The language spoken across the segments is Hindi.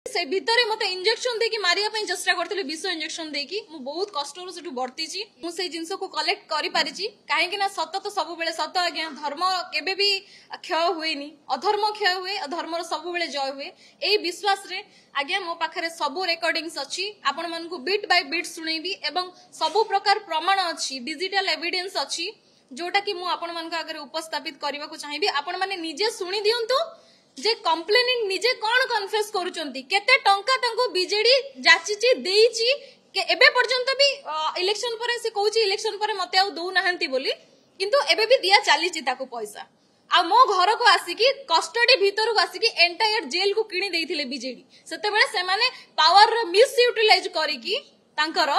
से भितर मत इंजेक्शन देकी मारिया ପାଇଁ चेष्टा करथिले विष इंजेक्शन देकी मु बहुत कष्ट रो सेटु वर्तीची मु से जिंस को कलेक्ट करि पारिची काहे कि ना सत्य तो सब बेले सत्य आज्ञा धर्म केबे भी क्षय हुएनी अधर्म क्षय हुए अधर्म सब बेले जय हुए एई विश्वास रे आज्ञा मो पाखरे सब रेकॉर्डिंग्स अछि आपण मन को बीट बाय बीट सुनेबी एवं सब प्रकार प्रमाण अछि डिजिटल एविडेंस अछि जोटा कि मु आपण मन का आगे उपस्थापित करबा को चाहिबी आपण माने निजे सुनी दियंतु जे कंप्लेनिंग निजे कौन कन्फेस करूचंती केते टंका तांको बीजेडी जाचिची देईची के एबे पर्यंत भी इलेक्शन परे से कहूची इलेक्शन परे मते आ दउ नाहंती बोली किंतु एबे भी दिया चालीची ताको पैसा आ मो घर को आसिकी कस्टडी भीतर को आसिकी एंटायर जेल को किणी देइथिले बीजेडी सेते बेले से माने पावर रो मिस यूटिलाइज करिकी तांकर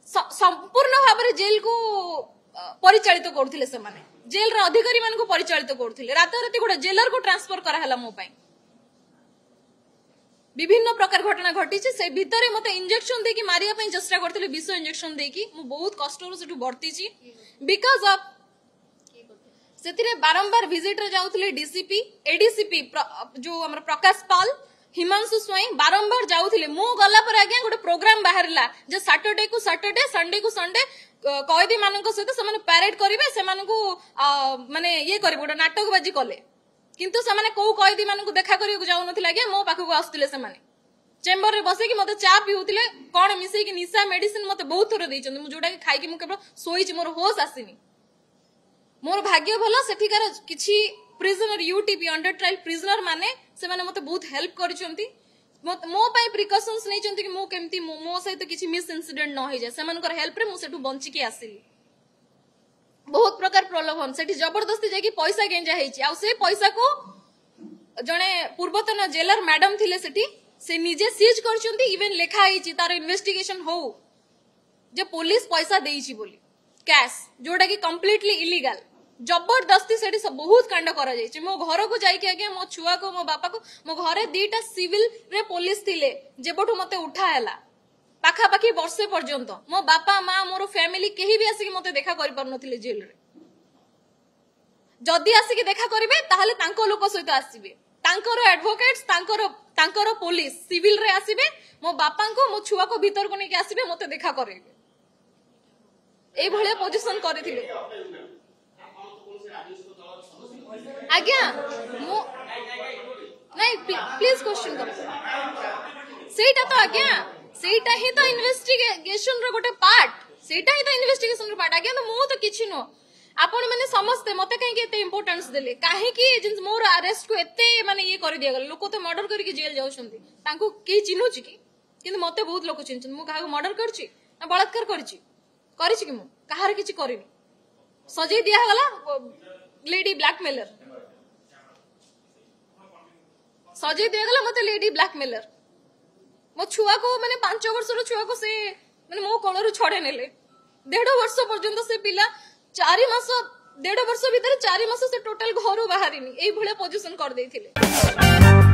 संपूर्ण भाबरे जेल को परिचालित करथिले से माने जेल रा अधिकारी मान को परिचालित करथिले रात राती गोटे जेलर को ट्रांसफर करा हला मो पई विभिन्न प्रकार घटना घटी से भितर मत इंजेक्शन देकी मारिया ପାଇଁ चेष्टा करथिले विष इंजेक्शन देकी मु बहुत कष्ट रो सेटु वर्तीची बिकॉज ऑफ सेतिरे बारंबार विजिट रे जाउथिले डीसीपी एडीसीपी जो हमर प्रकाश पाल हिमांशु स्वयं बारंबार जाउथिले मु गला पर आज्ञा गोटे प्रोग्राम बाहरला जे सैटरडे को सैटरडे संडे को संडे कैदी मानक सहित से पैरेड करेंगे से माने ये करे गोटे नाटकबाजी कले किंतु से माने को कैदी मानक देखा करने जाऊन आज्ञा मो पाखक आसुले से चेम्बर रे बसे मत चा पिउतिले कौन मिसेकी निशा मेडिसिन मत बहुत थर देइछन मु जोटा खाई मु केवल सोईची मोर होश आसीनी मोर भाग्य भलो सेठिकार किछि prisoner UTP under trial prisoner माने से माने मते बहुत हेल्प करिसंती मो पाई प्रिकॉशंस नै चंती कि मो केमती मो सहित किछि मिस इंसिडेंट न होई जाय सेमानकर हेल्प रे मु सेटु बंची के आसिली बहुत प्रकार प्रलोभन सेठी जबरदस्ती जाय कि पैसा गेंजा हेछि आ से पैसा को जने पूर्वतन जेलर मैडम थिले सेठी से निजे सीज करचंती इवन लेखा हेछि तार इन्वेस्टिगेशन हो जे पुलिस पैसा देइछि बोली कैश जोटा कि कंप्लीटली इलीगल जबरदस्ती सेठी सब बहुत कांड करा जाय मो घर को जाई के आगे मो छुआ को मो बापा को मो घरे दीटा सिविल रे पुलिस थिले जेबठु मते उठा हैला पाखा पाखी वर्षे पर्यंत मो बापा माँ मोर फैमिली केही भी आसिक मते देखा करि पर नथिले जेल रे जदी आसिक देखा करिवे ताहले तांको लोक सहित आसीबे तांकर एडवोकेट्स तांकर पुलिस सिविल रे आसीबे मो बापा को मो छुआ को भीतर को नै के आसीबे मते देखा करिवे एई भले पोजीशन करिथिले आज्ञा मो नहीं प्लीज क्वेश्चन कर सेटा तो आज्ञा सेटा ही तो इन्वेस्टिगेशन रो गोटे पार्ट सेटा ही तो इन्वेस्टिगेशन रो पार्ट आज्ञा तो मो तो किछि नो आपण माने समस्त मते काहे के एते इंपोर्टेंस देले काहे कि जिन मोर अरेस्ट को एते माने ये कर दिया गल लोक तो मर्डर करके जेल जाउछंती तांको के चिन्हुची कि किंतु मते बहुत लोक चिन्हछन मु काहे मर्डर करछि ना बलात्कार करछि कि मु काहार किछि करिनी सजे दिया गला लेडी ब्लैकमेलर सजे दिया गला मते लेडी ब्लैकमेलर मो छुआ को माने 5 वर्ष रो छुआ को से माने मो कोलरु छडे नेले 1.5 वर्ष पर्यंत से पिला 4 मास 1.5 वर्ष भीतर 4 मास से टोटल घरु बाहरिनी एई भले पोजीशन कर देथिले।